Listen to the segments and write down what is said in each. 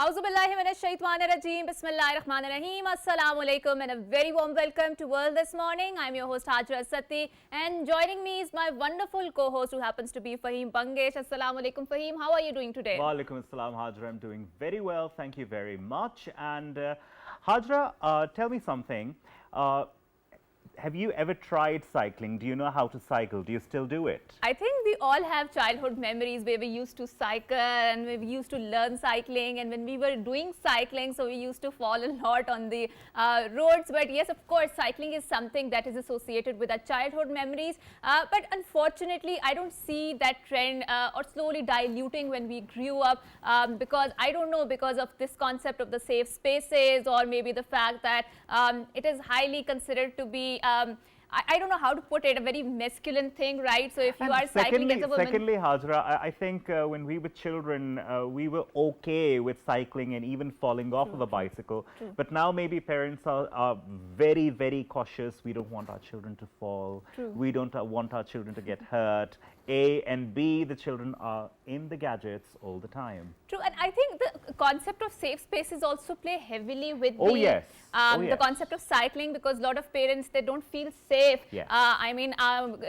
Auzubillahi minash shaitanir rajeem. Bismillahir rahmanir rahim. Assalamu alaikum and a very warm welcome to World This Morning. I'm your host Hajra Satti, and joining me is my wonderful co-host who happens to be Fahim Bangesh. Assalamu alaikum Fahim. How are you doing today? Wa alaikum assalam Hajra. I'm doing very well. Thank you very much. And Hajra, tell me something. Have you ever tried cycling? Do you know how to cycle? Do you still do it? I think we all have childhood memories where we used to cycle and we used to learn cycling, and when we were doing cycling, so we used to fall a lot on the roads. But yes, of course, cycling is something that is associated with our childhood memories. But unfortunately, I don't see that trend or slowly diluting when we grew up, because I don't know, because of this concept of the safe spaces, or maybe the fact that it is highly considered to be I don't know how to put it, a very masculine thing, right? So if you are cycling as a woman... Secondly, Hajra, I think when we were children, we were okay with cycling and even falling off of a bicycle. But now maybe parents are very, very cautious. We don't want our children to fall. We don't want our children to get hurt. A, and B, the children are in the gadgets all the time. True, and I think the concept of safe spaces also play heavily with the concept of cycling, because a lot of parents, they don't feel safe. I mean,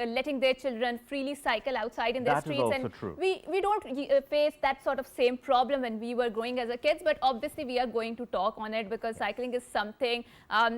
letting their children freely cycle outside in the streets. That is also true. We don't face that sort of same problem when we were growing as a kids, but obviously we are going to talk on it, because cycling is something,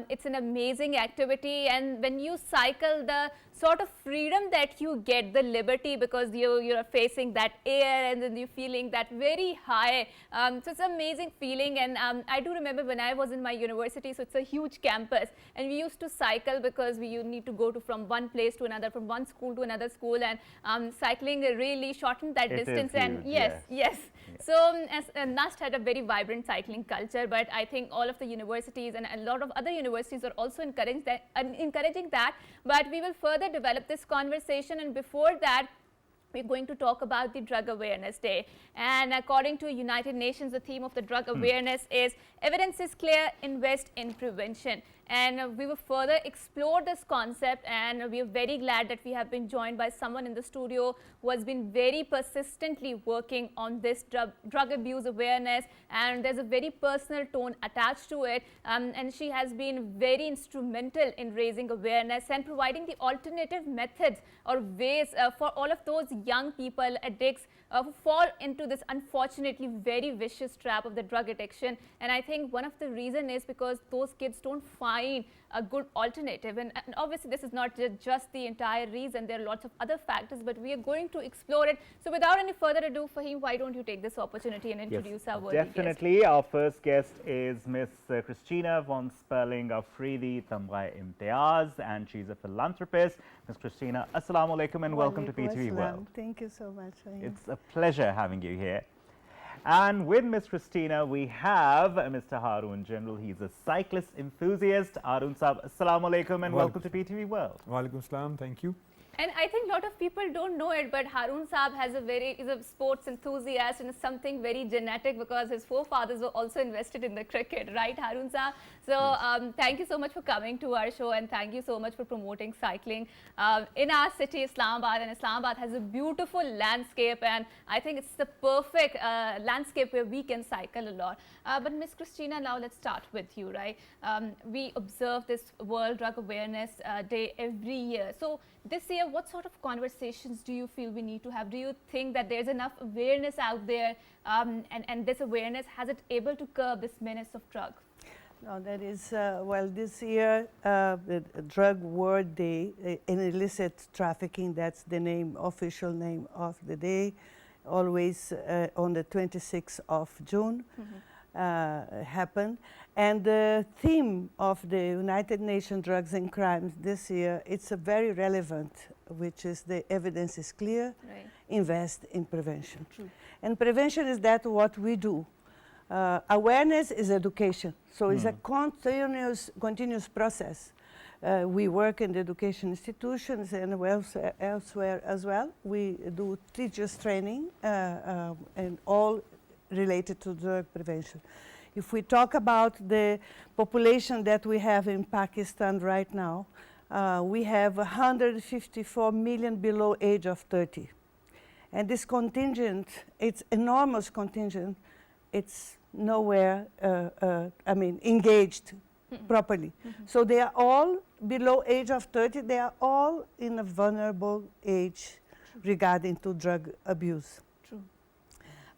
it's an amazing activity, and when you cycle, the sort of freedom that you get, the liberty, because you're facing that air and then you're feeling that very high. So it's an amazing feeling, and I do remember when I was in my university, so it's a huge campus, and we used to cycle because we need to go from one place to another, from one school to another school, and cycling really shortened that distance. And yes. So Nast had a very vibrant cycling culture, but I think all of the universities and a lot of other universities are also encouraging that. But we will further develop this conversation, and before that, we're going to talk about the Drug Awareness Day. And according to United Nations, the theme of the drug awareness is evidence is clear, invest in prevention. And we will further explore this concept, and we are very glad that we have been joined by someone in the studio who has been very persistently working on this drug abuse awareness, and there's a very personal tone attached to it, and she has been very instrumental in raising awareness and providing the alternative methods or ways for all of those young people, addicts, who fall into this unfortunately very vicious trap of the drug addiction. And I think one of the reason is because those kids don't find a good alternative, and obviously this is not just the entire reason. There are lots of other factors, but we are going to explore it. So without any further ado, Fahim, why don't you take this opportunity and introduce our worthy definitely guest? Our first guest is Miss Christina von Sperling Afridi Tamrai Imtiaz, and she's a philanthropist. Ms. Christina, assalamu alaikum and welcome to PTV World. Thank you so much. It's a pleasure having you here. And with Ms. Christina, we have Mr. Haroon General. He's a cyclist enthusiast. Haroon Saab, assalamu alaikum and welcome to PTV World. Wa alaikum assalam, thank you. And I think a lot of people don't know it, but Haroon Saab is a sports enthusiast, and it's something very genetic because his forefathers were also invested in the cricket, right, Haroon Saab? So thank you so much for coming to our show, and thank you so much for promoting cycling in our city, Islamabad. And Islamabad has a beautiful landscape, and I think it's the perfect landscape where we can cycle a lot. But Miss Christina, now let's start with you, right? We observe this World Drug Awareness Day every year. So this year, what sort of conversations do you feel we need to have? Do you think that there's enough awareness out there, and this awareness, has it able to curb this menace of drugs? No, that is, well, this year, the Drug World Day in illicit trafficking, that's the official name of the day, always on the 26th of June. Happened, and the theme of the United Nations Drugs and Crimes this year, it's a very relevant, which is the evidence is clear, invest in prevention. And prevention is that what we do. Awareness is education, so it's a continuous process. We work in the education institutions and elsewhere as well. We do teachers training and all related to drug prevention. If we talk about the population that we have in Pakistan right now, we have 154 million below age of 30. And this contingent, it's enormous contingent, it's nowhere, I mean, engaged properly. So they are all below age of 30. They are all in a vulnerable age regarding to drug abuse. True.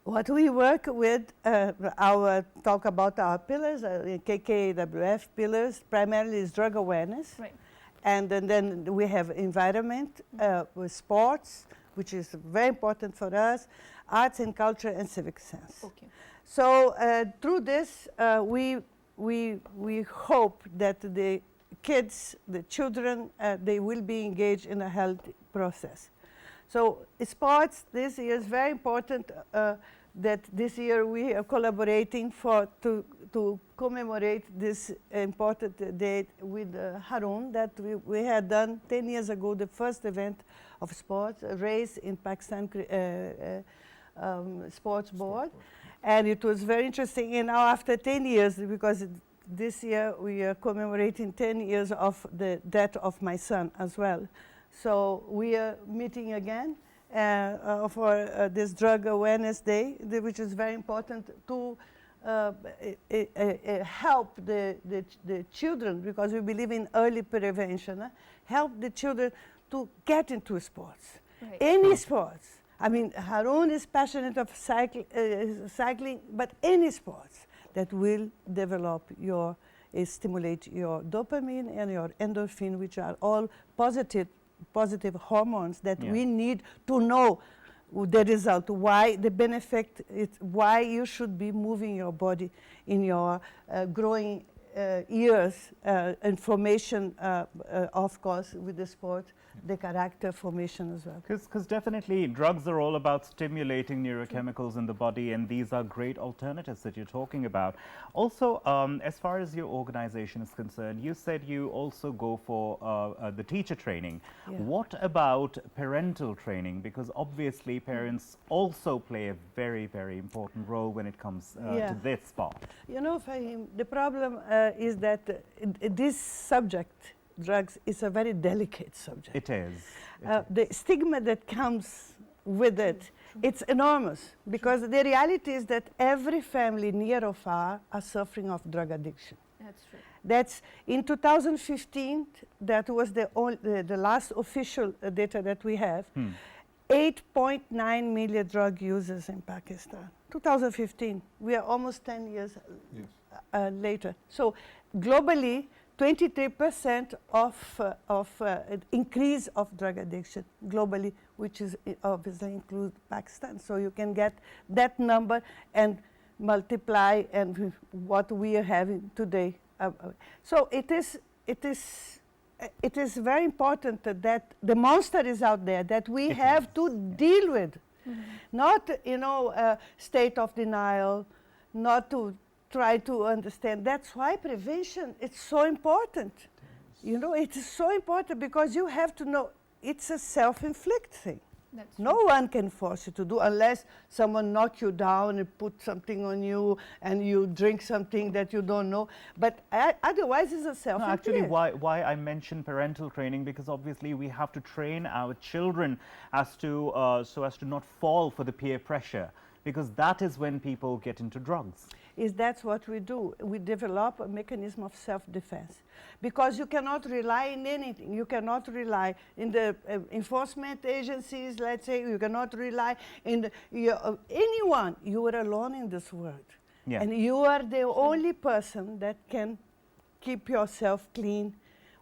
What we work with, talk about our pillars, KKWF pillars, primarily is drug awareness. Right. And then we have environment with sports, which is very important for us, arts and culture and civic sense. Okay. So through this, we hope that the kids, the children, they will be engaged in a healthy process. So sports this year is very important. That this year we are collaborating to commemorate this important date with Harun, that we had done 10 years ago, the first event of sports, a race in Pakistan sports board. And it was very interesting. And now after 10 years, because this year we are commemorating 10 years of the death of my son as well. So we are meeting again for this Drug Awareness Day, which is very important to help the children, because we believe in early prevention, help the children to get into sports, Right. any sports. I mean, Harun is passionate of cycling, but any sports that will develop stimulate your dopamine and your endorphin, which are all positive hormones that we need to know the result, why the benefit, why you should be moving your body in your growing years, information, of course, with the sport, the character formation as well. Because definitely drugs are all about stimulating neurochemicals in the body, and these are great alternatives that you're talking about. Also, as far as your organization is concerned, you said you also go for the teacher training. Yeah. What about parental training? Because obviously parents also play a very, very important role when it comes to this part. You know, Fahim, the problem is that this subject, drugs, is a very delicate subject. It is. The stigma that comes with it, it's enormous, because the reality is that every family near or far are suffering of drug addiction. That's true. That's in 2015, that was the last official data that we have. 8.9 million drug users in Pakistan. 2015, we are almost 10 years later. So globally, 23% of increase of drug addiction globally, which is obviously includes Pakistan. So you can get that number and multiply and what we are having today. So it is very important that the monster is out there that we have to deal with, not state of denial, not to try to understand. That's why prevention is so important. You know, it is so important because you have to know it's a self-inflict thing. That's No one can force you to do unless someone knocks you down and put something on you and you drink something that you don't know. But otherwise, it's a self-inflict. No, actually, why I mentioned parental training, because obviously we have to train our children as to so as to not fall for the peer pressure, because that is when people get into drugs. That's what we do. We develop a mechanism of self-defense, because you cannot rely on anything. You cannot rely in the enforcement agencies, let's say. You cannot rely in anyone. You are alone in this world. Yeah. And you are the only person that can keep yourself clean.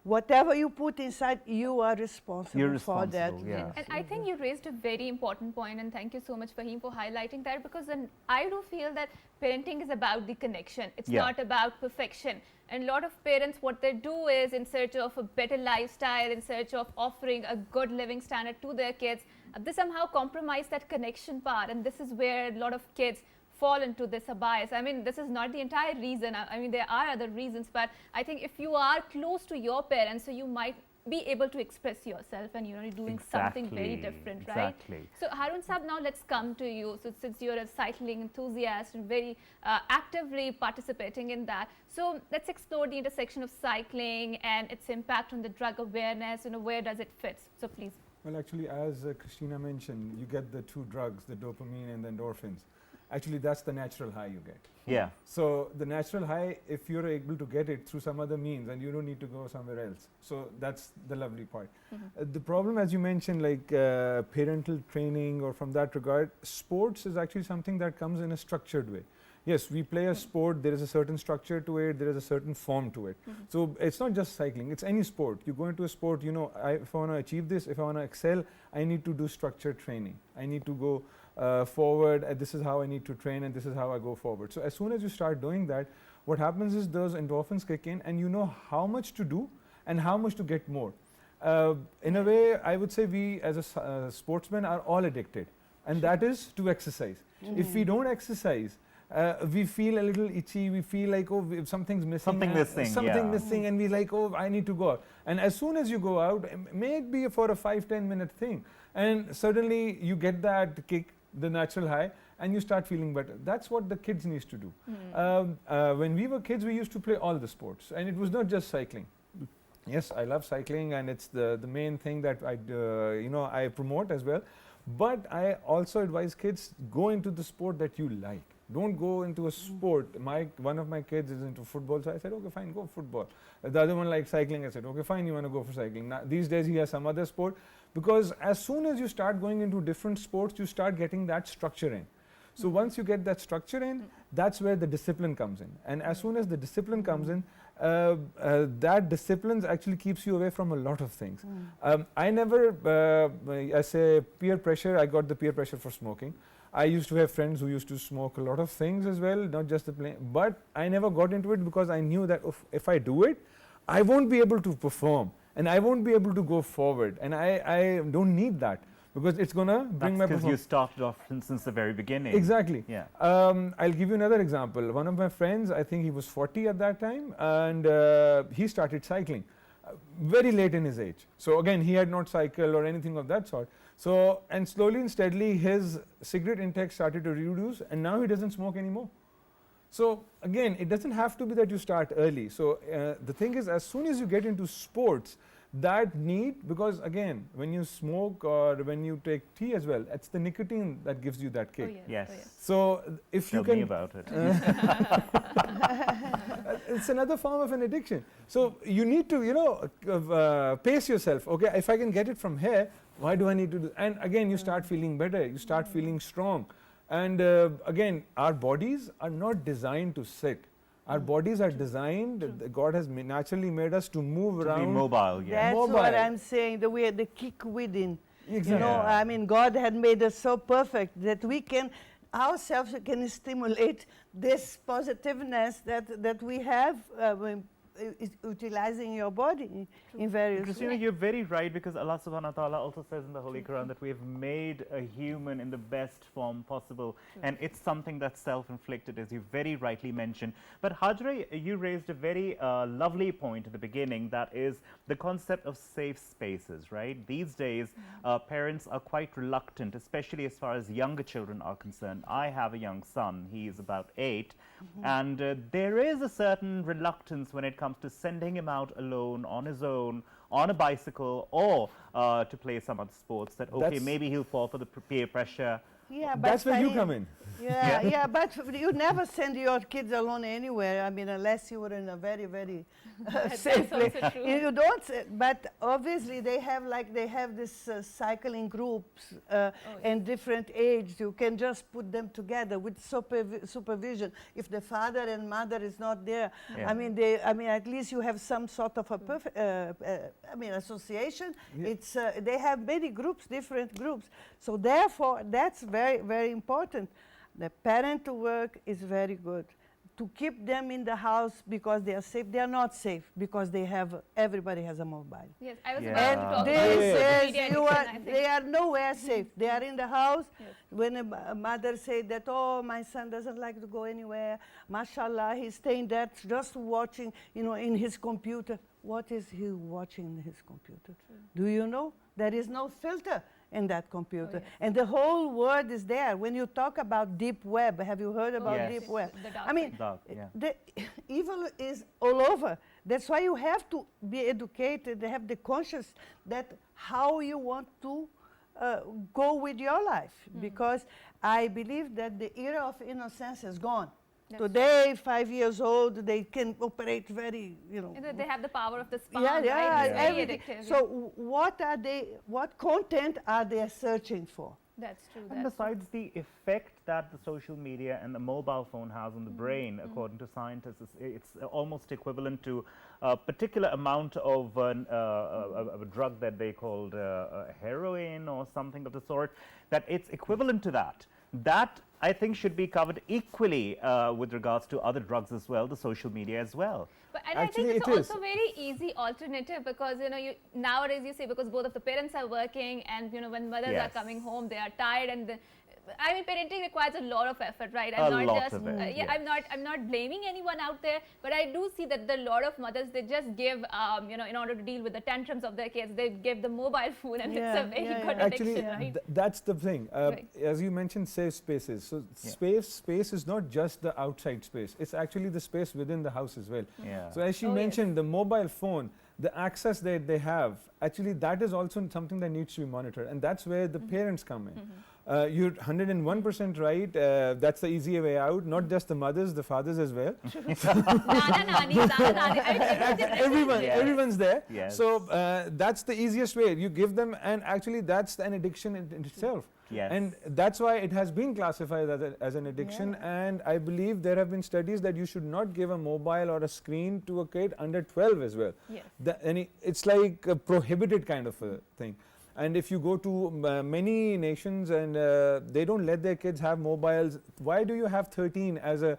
Whatever you put inside, you are responsible for that. Yeah. And I think you raised a very important point, and thank you so much, Fahim, for highlighting that, because then I do feel that parenting is about the connection. It's not about perfection. And a lot of parents, what they do is, in search of a better lifestyle, in search of offering a good living standard to their kids, they somehow compromise that connection part. And this is where a lot of kids fall into this bias. I mean, this is not the entire reason. I mean, there are other reasons, but I think if you are close to your parents, so you might be able to express yourself and you're doing something very different, right? So Harun Saab, now let's come to you. So since you're a cycling enthusiast and very actively participating in that, so let's explore the intersection of cycling and its impact on the drug awareness. Where does it fit? So please. Well, actually, as Christina mentioned, you get the two drugs, the dopamine and the endorphins. actually that's the natural high you get. Yeah. So the natural high, if you're able to get it through some other means and you don't need to go somewhere else. So that's the lovely part. The problem, as you mentioned, like parental training or from that regard, sports is actually something that comes in a structured way. Yes, we play a sport, there is a certain structure to it, there is a certain form to it. So it's not just cycling, it's any sport. You go into a sport, you know, if I want to achieve this, if I want to excel, I need to do structured training. I need to go forward, this is how I need to train and this is how I go forward. So as soon as you start doing that, what happens is those endorphins kick in and you know how much to do and how much to get more. In a way, I would say we as a sportsman are all addicted, and that is to exercise. If we don't exercise, we feel a little itchy, we feel like, oh, something's missing. Something missing, and we like, oh, I need to go out. And as soon as you go out, may it be for a 5-10 minute thing, and suddenly you get that kick, the natural high, and you start feeling better. That's what the kids needs to do. When we were kids, we used to play all the sports, and it was not just cycling. Yes, I love cycling, and it's the main thing that I promote as well. But I also advise kids, go into the sport that you like. Don't go into a sport. One of my kids is into football, so I said, okay, fine, go football. The other one likes cycling. I said, okay, fine, you want to go for cycling. Now, these days he has some other sport, because as soon as you start going into different sports, you start getting that structure in. So once you get that structure in, that's where the discipline comes in. And as soon as the discipline comes in, that discipline actually keeps you away from a lot of things. I never, I say peer pressure, I got the peer pressure for smoking. I used to have friends who used to smoke a lot of things as well, not just the plain, but I never got into it because I knew that if I do it, I won't be able to perform and I won't be able to go forward, and I don't need that because it's going to bring my performance. Because you started off since the very beginning. Exactly. Yeah. I'll give you another example. One of my friends, I think he was 40 at that time, and he started cycling very late in his age. So again, he had not cycled or anything of that sort. So, and slowly and steadily his cigarette intake started to reduce, and now he doesn't smoke anymore. So again, it doesn't have to be that you start early. So the thing is, as soon as you get into sports, that need, because again, when you smoke or when you take tea as well, it's the nicotine that gives you that kick. Oh, Yes. Oh, yes. So if Tell you can, me about it. it's another form of an addiction. So you need to, pace yourself. Okay, if I can get it from here, why do I need to do? And again, you start feeling better. You start feeling strong. And again, our bodies are not designed to sit. Our bodies are designed, God has naturally made us to move To around. be mobile, yeah. That's Mobile. what I'm saying, the kick within. Exactly. You know, Yeah. I mean, God had made us so perfect that we can, ourselves can stimulate this positiveness that we have when utilizing your body in various Because ways. you're very right, because Allah subhanahu wa ta'ala also says in the Holy Quran that we have made a human in the best form possible, and it's something that's self-inflicted, as you very rightly mentioned. But Hajra, you raised a very lovely point at the beginning, that is the concept of safe spaces, right? These days, parents are quite reluctant, especially as far as younger children are concerned. I have a young son, he is about 8, and there is a certain reluctance when it comes to sending him out alone, on his own, on a bicycle, or to play some other sports, that, okay, maybe he'll fall for the peer pressure. Yeah, but That's where you Fahim, come in. Yeah, but you never send your kids alone anywhere. I mean, unless you were in a very, very safe also place. true. You don't, but obviously they have this cycling groups and different age. You can just put them together with supervision. If the father and mother is not there, Yeah. I mean, at least you have some sort of a association. Yeah. It's they have many groups, different groups. So therefore, that's very, very important. The parent work is very good. To keep them in the house because they are safe. They are not safe because everybody has a mobile. Yes, I was Yeah. about to And talk this about says social media addiction, I think. they are nowhere safe. They are in the house. Yes. When a mother says that, oh, my son doesn't like to go anywhere, mashallah, he's staying there just watching, in his computer. What is he watching in his computer? Do you know? There is no filter in that computer. yes. And the whole world is there. When you talk about deep web, have you heard about Yes. deep web? The dark I mean, web. Dark, yeah. the evil is all over. That's why you have to be educated, have the conscious that how you want to go with your life, because I believe that the era of innocence is gone. Today, 5 years old, they can operate very, They have the power of the spam, yeah, right? It's very everything. addictive. So what content are they searching for? That's true. And besides the effect that the social media and the mobile phone has on the brain, according to scientists, it's almost equivalent to a particular amount of a drug that they called heroin or something of the sort, that it's equivalent to that. That, I think, should be covered equally with regards to other drugs as well, the social media as well. But and Actually, I think it it's also very easy alternative, because nowadays you see, because both of the parents are working, and when mothers are coming home, they are tired, and I mean, parenting requires a lot of effort, right? I'm not blaming anyone out there, but I do see that a lot of mothers, they just give, in order to deal with the tantrums of their kids, they give the mobile phone, and it's a very good Actually, addiction, right? That's the thing. Right. As you mentioned, safe spaces. So space is not just the outside space. It's actually the space within the house as well. Yeah. So as she mentioned, the mobile phone, the access that they have, actually that is also something that needs to be monitored, and that's where the parents come in. You're 101% right. That's the easy way out. Not just the mothers, the fathers as well. Everyone's there. Yes. So that's the easiest way. You give them, and actually that's an addiction in itself. Yes. And that's why it has been classified as an addiction. And I believe there have been studies that you should not give a mobile or a screen to a kid under 12 as well. Yes. It's like a prohibited kind of a thing. And if you go to many nations and they don't let their kids have mobiles, why do you have 13 as a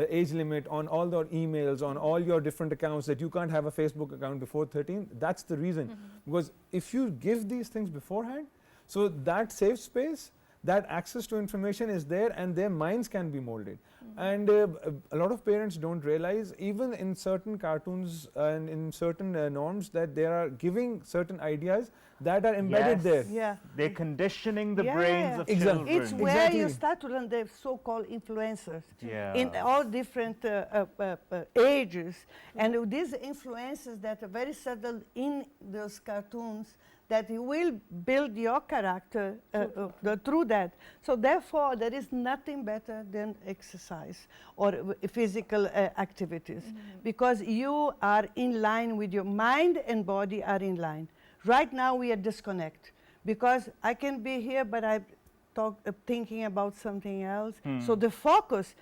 age limit on all their emails, on all your different accounts, that you can't have a Facebook account before 13? That's the reason. Because if you give these things beforehand, so that safe space, that access to information is there, and their minds can be molded. And a lot of parents don't realize, even in certain cartoons and in certain norms, that they are giving certain ideas that are embedded there. Yeah. They're conditioning the Yeah. brains of Exactly. children. It's where you start to learn the so-called influencers in all different ages. And these influences that are very subtle in those cartoons, that you will build your character through that. So therefore, there is nothing better than exercise or physical activities, because you are in line with your mind and body are in line. Right now we are disconnected, because I can be here, but I'm thinking about something else. So the focus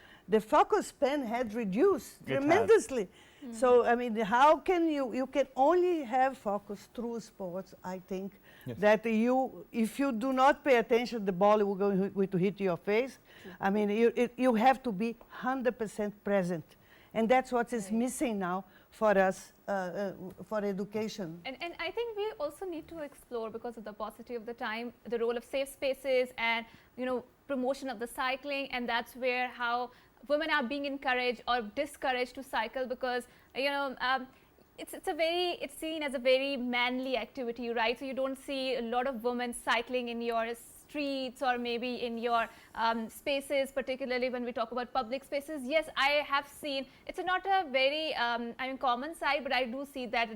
span had reduced tremendously. So I mean, how can you can only have focus through sports, I think. That if you do not pay attention, the ball will go to hit your face. I mean, you have to be 100% present, and that's what is missing now for us, for education. And I think we also need to explore, because of the paucity of the time, the role of safe spaces and promotion of the cycling, and that's where how women are being encouraged or discouraged to cycle, because it's seen as a very manly activity, right? So you don't see a lot of women cycling in your streets or maybe in your spaces, particularly when we talk about public spaces. Yes, I have seen, it's not a very common sight, but I do see that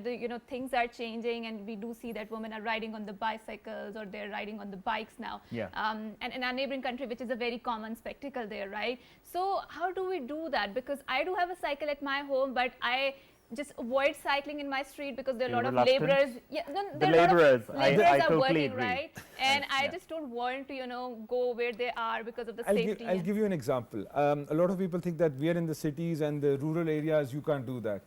things are changing, and we do see that women are riding on the bicycles, or they're riding on the bikes now. And in our neighboring country, which is a very common spectacle there, right? So how do we do that? Because I do have a cycle at my home, but I just avoid cycling in my street, because there are a lot of laborers. Yeah, the laborers, I are totally working, agree. Right? And I just don't want to, go where they are because of the safety. I'll give you an example. A lot of people think that we are in the cities and the rural areas, you can't do that.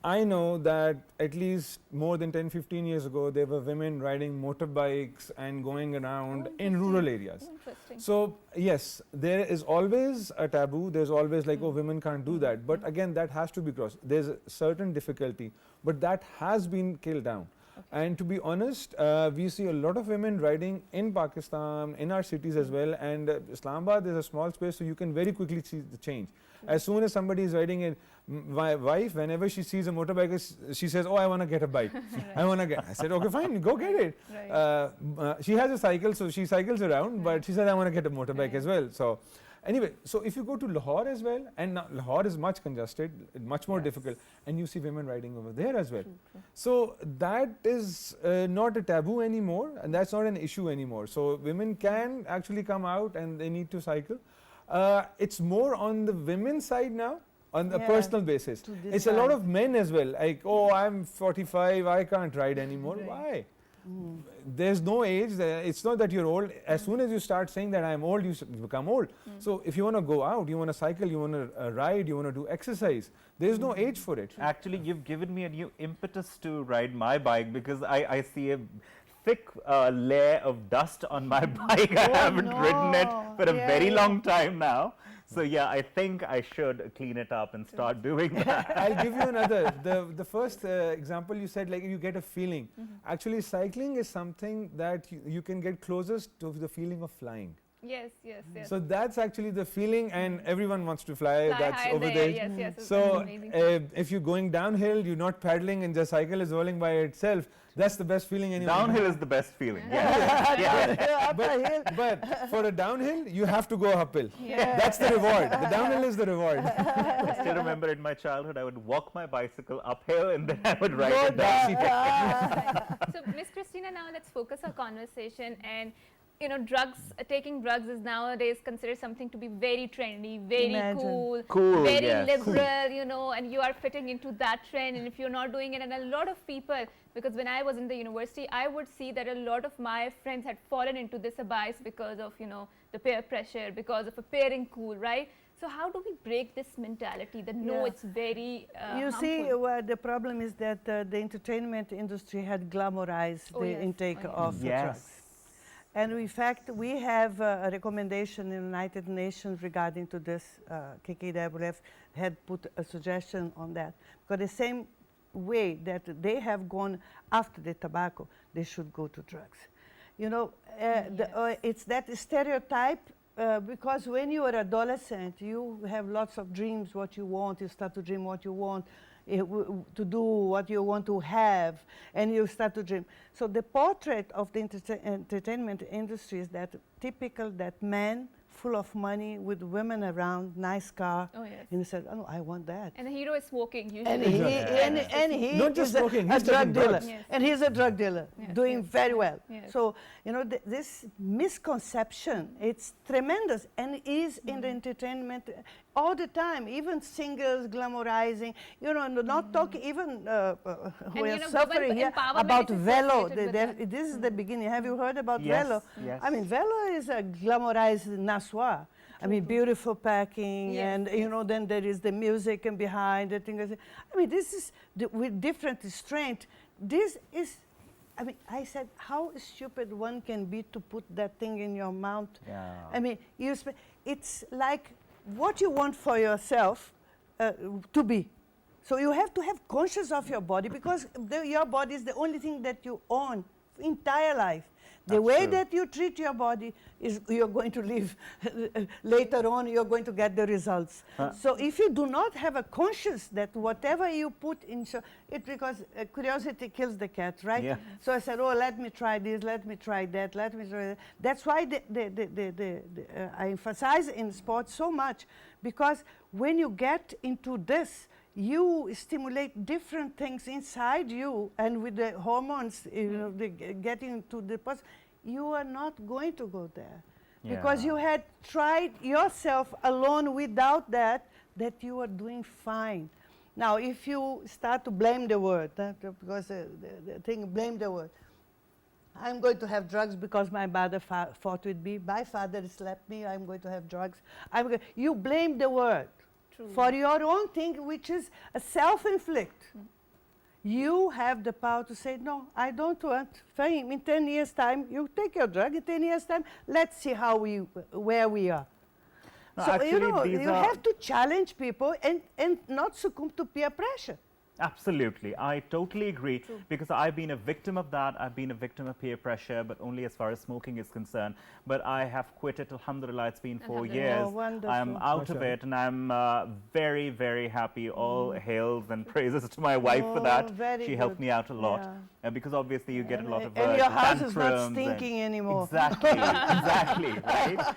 I know that at least more than 10-15 years ago, there were women riding motorbikes and going around in rural areas. Interesting. So yes, there is always a taboo. There's always like, oh, women can't do that. But again, that has to be crossed. There's a certain difficulty, but that has been killed down. And to be honest, we see a lot of women riding in Pakistan, in our cities as well. And Islamabad is a small space, so you can very quickly see the change. As soon as somebody is riding it, my wife, whenever she sees a motorbike, she says, oh, I want to get a bike. I said, okay, fine, go get it. She has a cycle, so she cycles around, but she said, I want to get a motorbike as well. So Anyway, so if you go to Lahore as well, and now Lahore is much congested, much more difficult, and you see women riding over there as well. So that is not a taboo anymore, and that's not an issue anymore. So women can actually come out and they need to cycle. It's more on the women's side now, on a personal basis. It's a lot of men as well, like, oh, I'm 45, I can't ride anymore. Why? There's no age. It's not that you're old. As soon as you start saying that I'm old, you become old. So if you want to go out, you want to cycle, you want to ride, you want to do exercise, there's no age for it. Actually, you've given me a new impetus to ride my bike, because I see a thick layer of dust on my bike. I haven't ridden it for a very long time now. So yeah, I think I should clean it up and start doing that. I'll give you another. The first example you said, like, you get a feeling. Actually, cycling is something that you can get closest to the feeling of flying. Yes, yes, yes. So that's actually the feeling, and everyone wants to fly. That's over there. there. Yes, yes. So if you're going downhill, you're not paddling, and the cycle is rolling by itself. That's the best feeling anyway. Downhill is the best feeling. Yeah. But for a downhill, you have to go uphill. That's the reward. The downhill is the reward. I still remember in my childhood, I would walk my bicycle uphill and then I would ride it down. So, Miss Christina, now let's focus our conversation. And you know, drugs, taking drugs is nowadays considered something to be very trendy, very cool, very liberal, you know, and you are fitting into that trend. And if you're not doing it, and a lot of people, because when I was in the university, I would see that a lot of my friends had fallen into this abyss because of, you know, the peer pressure, because of appearing cool, right? So how do we break this mentality that no, it's very You harmful? see, the problem is that the entertainment industry had glamorized the intake of drugs. And in fact, we have a recommendation in the United Nations regarding to this. KKWF had put a suggestion on that. Because the same way that they have gone after the tobacco, they should go to drugs. You know, it's that stereotype, because when you are adolescent, you have lots of dreams, what you want, you start to dream what you want, to do what you want to have, and you start to dream. So the portrait of the entertainment industry is that typical, that man full of money with women around, nice car, and he said, oh, I want that. And the hero is smoking usually. And he not just is smoking, a he's drug dealer. Yes. And he's a drug dealer, doing very well. Yes. So, you know, this misconception, it's tremendous, and is in the entertainment all the time, even singers glamorizing, you know, not talking, even we're suffering here about Velo. This is the beginning. Have you heard about Velo? Yes. I mean, Velo is a glamorized Naswa. I mean, beautiful packing, and you know, then there is the music and behind the thing. I mean, this is with different strength. This is, I mean, I said, how stupid one can be to put that thing in your mouth. I mean, it's like what you want for yourself to be. So you have to have conscious of your body, because your body is the only thing that you own entire life. The way that you treat your body is you're going to live later on, you're going to get the results. So if you do not have a conscious that whatever you put in, because curiosity kills the cat, right? Yeah. So I said, oh, let me try this, let me try that, let me try that. That's why I emphasize in sports so much, because when you get into this, you stimulate different things inside you, and with the hormones, you know, getting to the person, you are not going to go there. Because you had tried yourself alone without that you are doing fine. Now, if you start to blame the world, because the thing, blame the world. I'm going to have drugs because my mother fought with me, my father slapped me, I'm going to have drugs. You blame the world. For your own thing, which is a self-inflict. You have the power to say, no, I don't want. Fine, in 10 years' time, you take your drug. In 10 years' time, let's see where we are. No, so, actually, you know, you have to challenge people and not succumb to peer pressure. Absolutely. I totally agree True. because I've been a victim of that. I've been a victim of peer pressure, but only as far as smoking is concerned. But I have quit it. Alhamdulillah, it's been 4 Alhamdulillah. years. Oh, wonderful. I'm out of Mashallah. it and I'm very, very happy. All hails and praises to my wife for Oh, that. very She helped good. me out a lot. Yeah. Because obviously you get a lot of And your house is not tantrums and- stinking anymore. Exactly, exactly, right?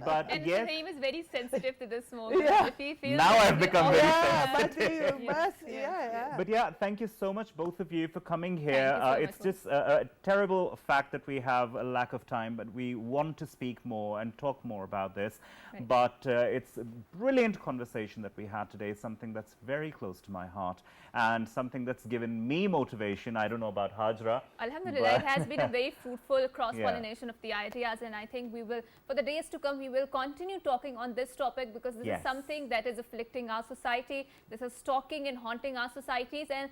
But And yes, Fahim is very sensitive to the smoke. Yeah. If he feels Now that I've we become all- very Yeah, but you Yeah. must, Yeah. yeah. but yeah, thank you so much, both of you, for coming here. you so much It's for- just a terrible fact that we have a lack of time, but we want to speak more and talk more about this. Right. But it's a brilliant conversation that we had today, something that's very close to my heart and something that's given me motivation. I don't know about Hajra. Alhamdulillah, it has been a very fruitful cross-pollination Yeah. of the ideas, and I think we will, for the days to come, we will continue talking on this topic because this Yes. is something that is afflicting our society. This is stalking and haunting our societies, and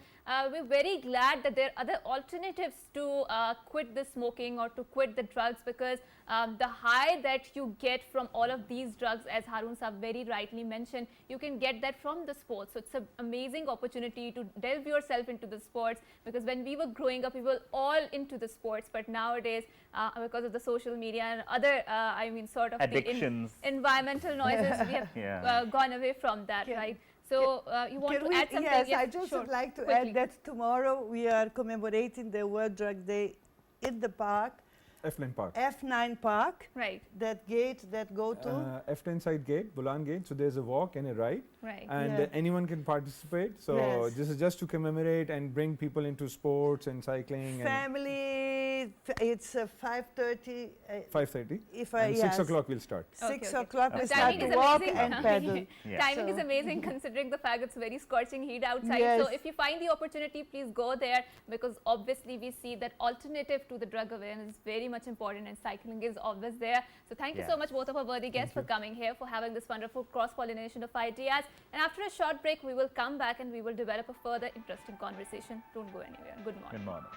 we're very glad that there are other alternatives to quit the smoking or to quit the drugs, because the high that you get from all of these drugs, as Harun Saab very rightly mentioned, you can get that from the sports. So it's an amazing opportunity to delve yourself into the sports, because when we were growing up, we were all into the sports, but nowadays, because of the social media and other, sort of Addictions. the environmental noises, we have Yeah. gone away from that, Can- right? So you want Can to we, add something? yes, I just sure. would like to Quickly. add that tomorrow we are commemorating the World Drug Day in the park, F-Line Park. F9 Park, Right, that gate that go to. F10 side gate, Bulan gate. So there's a walk and a ride, right. and Yeah. anyone can participate. So Yes. this is just to commemorate and bring people into sports and cycling. And Family, it's 5:30. 5:30. If I And 6 o'clock we'll start. Okay, 6 okay. o'clock we The start timing to is walk amazing. and pedal. Yeah. Timing is So- amazing considering the fact it's very scorching heat outside. Yes. So if you find the opportunity, please go there, because obviously we see that alternative to the drug awareness is very much important, and cycling is always there. So thank you Yeah. so much, both of our worthy guests, for coming here, for having this wonderful cross-pollination of ideas. And after a short break, we will come back and we will develop a further interesting conversation. Don't go anywhere. Good morning. Good morning.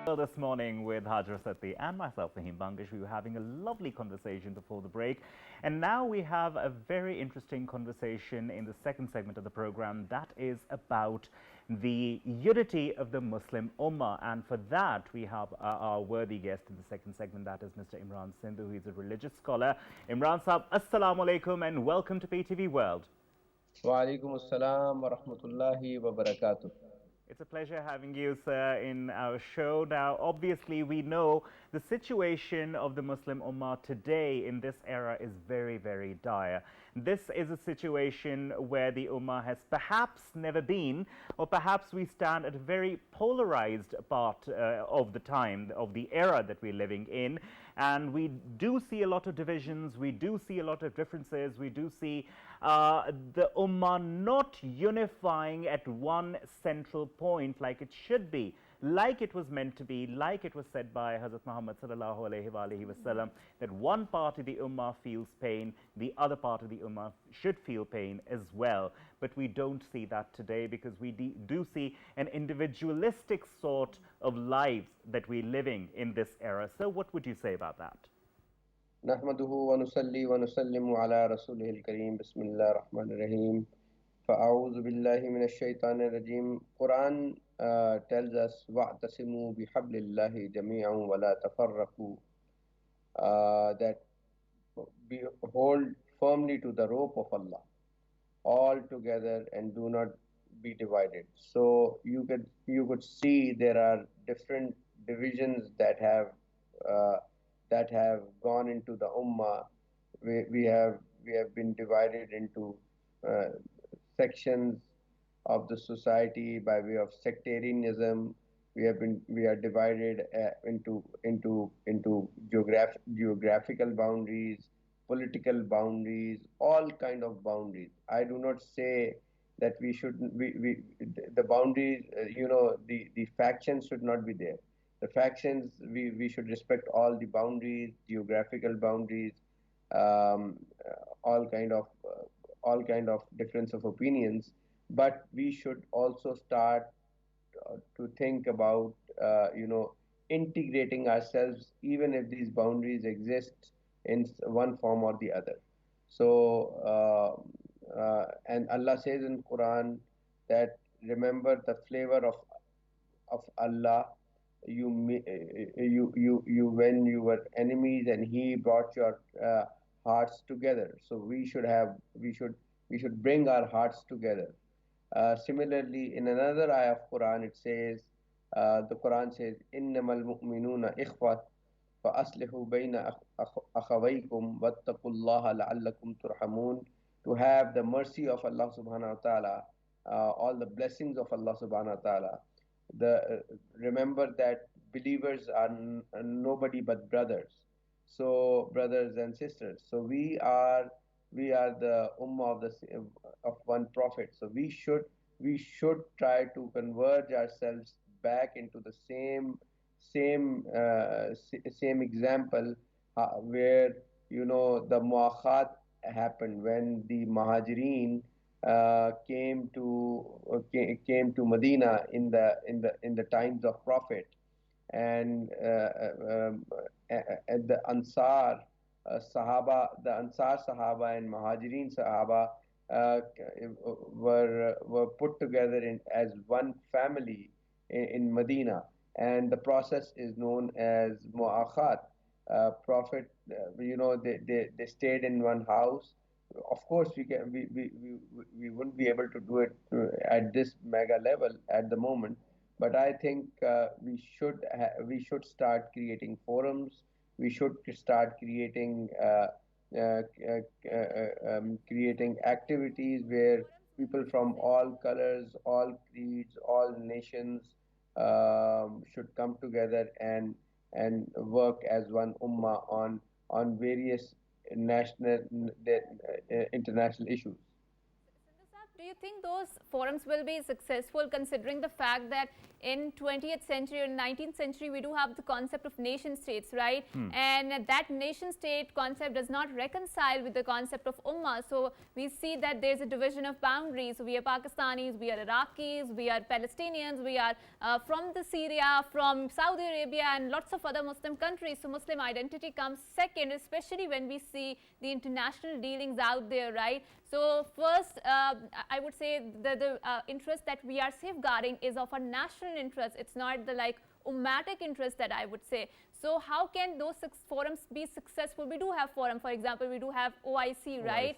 Well, this morning with Hajra Sati and myself, Fahim Bangish, we were having a lovely conversation before the break. And now we have a very interesting conversation in the second segment of the program that is about the unity of the Muslim Ummah. And for that, we have our worthy guest in the second segment, that is Mr. Imran Sindhu, who is a religious scholar. Imran Saab, Assalamu Alaikum and welcome to PTV World. Walaikum assalam wa rahmatullahi wa barakatuh. It's a pleasure having you, sir, in our show. Now, obviously, we know the situation of the Muslim Ummah today in this era is very, very dire. This is a situation where the Ummah has perhaps never been, or perhaps we stand at a very polarized part of the time, of the era that we're living in. And we do see a lot of divisions, we do see a lot of differences, we do see the Ummah not unifying at one central point like it should be, like it was meant to be, like it was said by Hazrat Muhammad sallallahu alaihi wasallam, that one part of the Ummah feels pain, the other part of the Ummah should feel pain as well. But we don't see that today, because we do see an individualistic sort of lives that we're living in this era. So what would you say about that? نحمده ونصلي ونسلم على رسوله الكريم بسم الله الرحمن الرحيم فأعوذ بالله من الشيطان الرجيم. Quran tells us وَاعْتَصِمُوا بِحَبْلِ اللَّهِ جَمِيعًا وَلَا تَفَرَّقُوا, that be hold firmly to the rope of Allah all together and do not be divided. So you could see there are different divisions that have gone into the ummah. We have been divided into sections of the society by way of sectarianism. We are divided into geographical boundaries, political boundaries, all kind of boundaries. I do not say that we shouldn't the boundaries, the factions should not be there. The factions, we should respect all the boundaries, geographical boundaries, um, all kind of difference of opinions. But we should also start to think about integrating ourselves, even if these boundaries exist in one form or the other. So, and Allah says in Quran that remember the flavor of Allah. You when you were enemies and He brought your hearts together. So we should bring our hearts together. Similarly, in another ayah of Quran, it says, the Quran says, "Innamal mu'minuna ikhwat, فأصلحوا بين أخويكم واتقوا الله لعلكم ترحمون." To have the mercy of Allah subhanahu wa ta'ala, all the blessings of Allah subhanahu wa ta'ala. Remember that believers are nobody but brothers. So brothers and sisters. So we are the ummah of one prophet. So we should try to converge ourselves back into the same example, where the muakhat happened when the Muhajirin came to Medina in the times of Prophet, and the Ansar Sahaba and Muhajirin Sahaba were put together as one family in Medina, and the process is known as mu'akhat. Prophet, they stayed in one house. Of course, we wouldn't be able to do it at this mega level at the moment, but I think we should start creating forums. We should start creating activities where people from all colors, all creeds, all nations should come together and work as one ummah on various national international issues. Do you think those forums will be successful, considering the fact that in 20th century or 19th century we do have the concept of nation states, right? And that nation state concept does not reconcile with the concept of ummah. So we see that there's a division of boundaries. So we are Pakistanis, we are Iraqis, we are Palestinians, we are from the Syria, from Saudi Arabia, and lots of other Muslim countries. So Muslim identity comes second, especially when we see the international dealings out there, right? So first, I would say the interest that we are safeguarding is of a national interest. It's not the ummatic interest that I would say. So how can those forums be successful? We do have forum, for example, we do have OIC, right?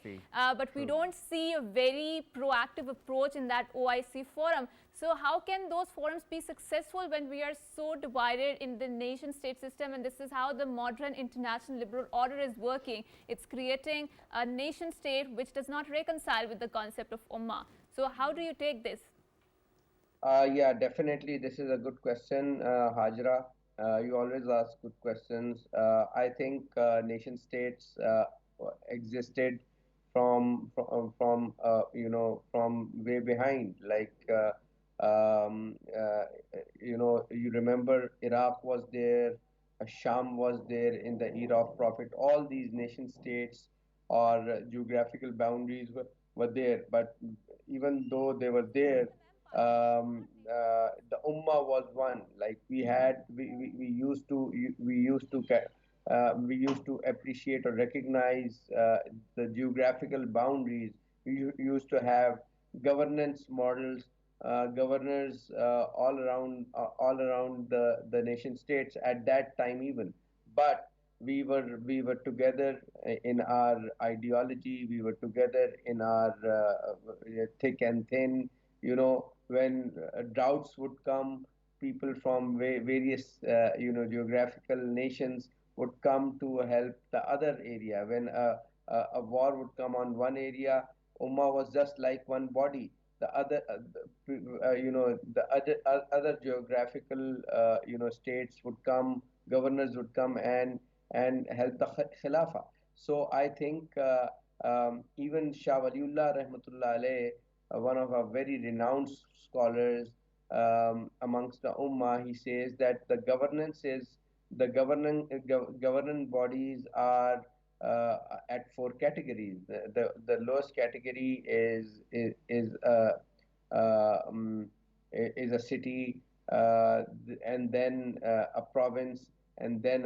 But we don't see a very proactive approach in that OIC forum. So how can those forums be successful when we are so divided in the nation state system? And this is how the modern international liberal order is working. It's creating a nation state which does not reconcile with the concept of ummah. So how do you take this? Yeah, definitely. This is a good question, Hajra. You always ask good questions. I think nation states existed from way behind. You remember Iraq was there, Sham was there in the era of Prophet. All these nation states or geographical boundaries were there. But even though they were there, the ummah was one. Like we used to appreciate or recognize the geographical boundaries. We used to have governance models, governors all around the nation states at that time even. But we were together in our ideology. We were together in our thick and thin. When droughts would come, people from various geographical nations would come to help the other area. When a war would come on one area, Ummah was just like one body. The other geographical states would come, governors would come and help the Khilafah. So I think even Shah Waliullah Rahmatullah alayh, one of our very renowned scholars amongst the Ummah, he says that the governing bodies are at four categories. The lowest category is a city, and then a province, and then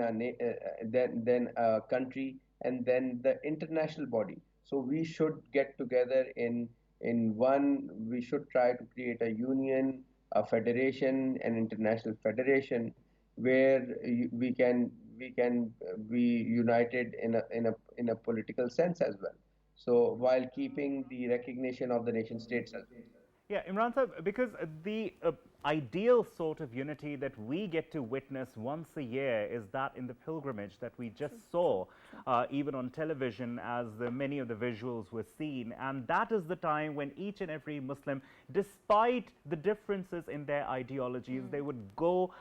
a country, and then the international body. So we should get together in one. We should try to create a union, a federation, an international federation, where we can be united in a political sense as well. So while keeping the recognition of the nation states as well. Yeah, Imran Sahib, because the ideal sort of unity that we get to witness once a year is that in the pilgrimage that we just saw, even on television, as many of the visuals were seen. And that is the time when each and every Muslim, despite the differences in their ideologies, they would go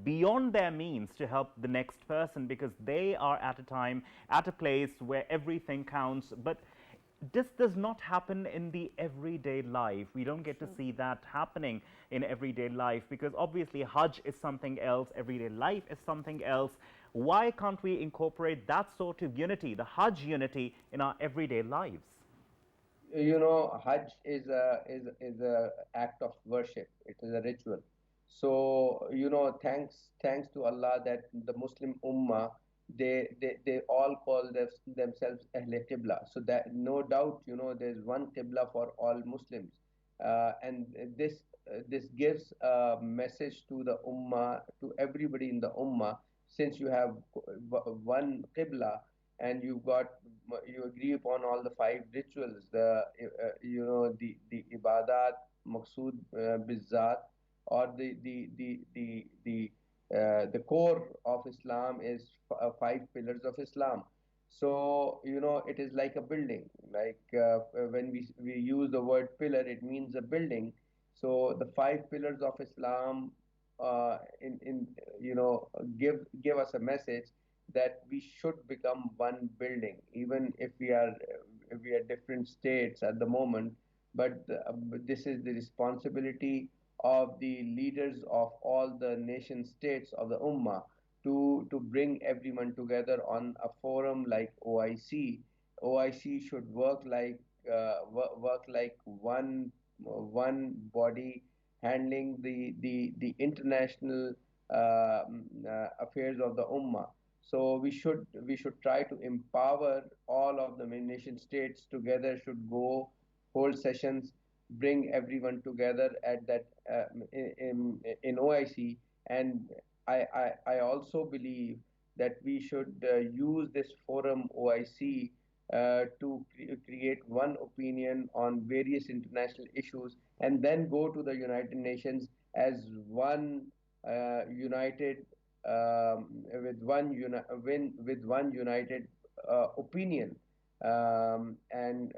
beyond their means to help the next person, because they are at a time, at a place where everything counts. But this does not happen in the everyday life. We don't get to see that happening in everyday life, because obviously Hajj is something else, everyday life is something else. Why can't we incorporate that sort of unity, the Hajj unity, in our everyday lives? Hajj is a act of worship. It is a ritual. So thanks to Allah that the Muslim Ummah, they all call themselves Ahle Qibla. So that no doubt, there's one Qibla for all Muslims, and this gives a message to the Ummah, to everybody in the Ummah. Since you have one Qibla, and you agree upon all the five rituals, the ibadat maqsood bizzat, or the core of Islam is five pillars of Islam. So it is like a building. Like when we use the word pillar, it means a building. So the five pillars of Islam, in give us a message that we should become one building, even if we are different states at the moment. But this is the responsibility of the leaders of all the nation states of the Ummah, to bring everyone together on a forum like OIC. OIC should work like one body, handling the international affairs of the Ummah. So we should try to empower all of the nation states together. Should go, hold sessions, bring everyone together at that in OIC. And I also believe that we should use this forum OIC to create one opinion on various international issues, and then go to the United Nations as one united with one united opinion, and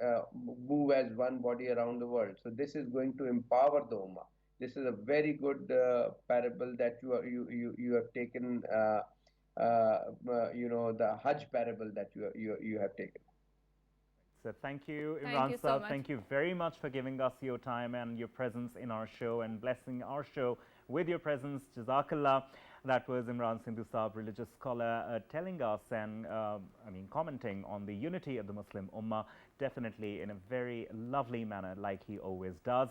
move as one body around the world. So this is going to empower the Ummah. This is a very good parable that you have taken. The Hajj parable that you have taken. So thank you, Thank Imran you so Sahib. much. Thank you very much for giving us your time and your presence in our show, and blessing our show with your presence. Jazakallah. That was Imran Sindhu Sahib, religious scholar, telling us and commenting on the unity of the Muslim Ummah, definitely in a very lovely manner, like he always does.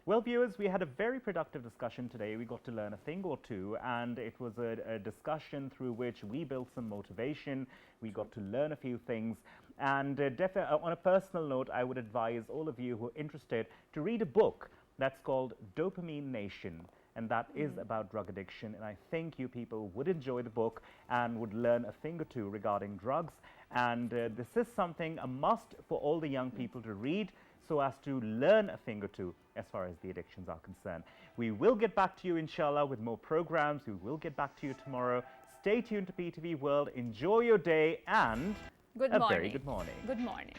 Well, viewers, we had a very productive discussion today. We got to learn a thing or two, and it was a discussion through which we built some motivation. We got to learn a few things. And on a personal note, I would advise all of you who are interested to read a book that's called Dopamine Nation, and that is about drug addiction. And I think you people would enjoy the book and would learn a thing or two regarding drugs. And this is something, a must for all the young people to read, so as to learn a thing or two as far as the addictions are concerned. We will get back to you, inshallah, with more programs. We will get back to you tomorrow. Stay tuned to PTV World. Enjoy your day, and Good a morning. very good morning. Good morning.